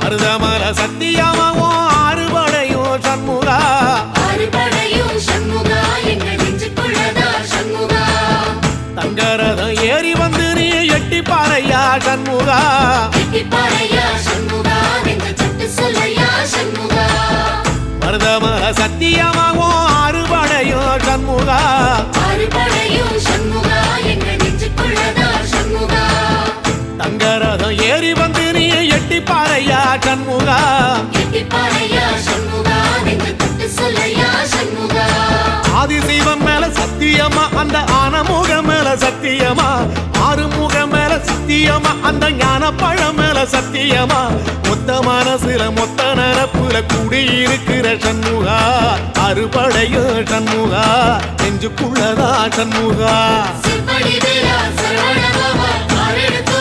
மருதமல சத்தியமாவும் ஆறுபடையும் சண்முகா ஆறுபடையும் சண்முகா எங்க நெஞ்சுக்குள்ளதா சண்முகா தங்கரதம் ஏறி வந்து நீ எட்டி பாறையா சண்முகா எட்டி பாறையா சண்முகா எங்க சட்டு சொல்லையா சண்முகா மருதமல சத்தியமாவும் ஆறுபடையும் சண்முகா ஆறுபடையும் சண்முகா எங்க நெஞ்சுக்குள்ளதா சண்முகா தங்கரதம் ஏறி வந்து நீ எட்டி பாறையா சண்முகா எட்டி பாறையா சண்முகா எங்க சட்டு சொல்லையா சண்முகா ஆதிசைவம் மேல சத்தியமா அந்த ஆனமுக மேல சத்தியமா ஆறுமுக மேல சத்தியமா அந்த ஞான பழம் மேல சத்தியமா மொத்த மனசுல மொத்த நரப்புல குடியிருக்கிற சண்முகா அறுபடையோ சண்முகா நெஞ்சுக்குள்ளதா சண்முகா சிற்படி வேலா சரவண பவா ஆரெடுத்து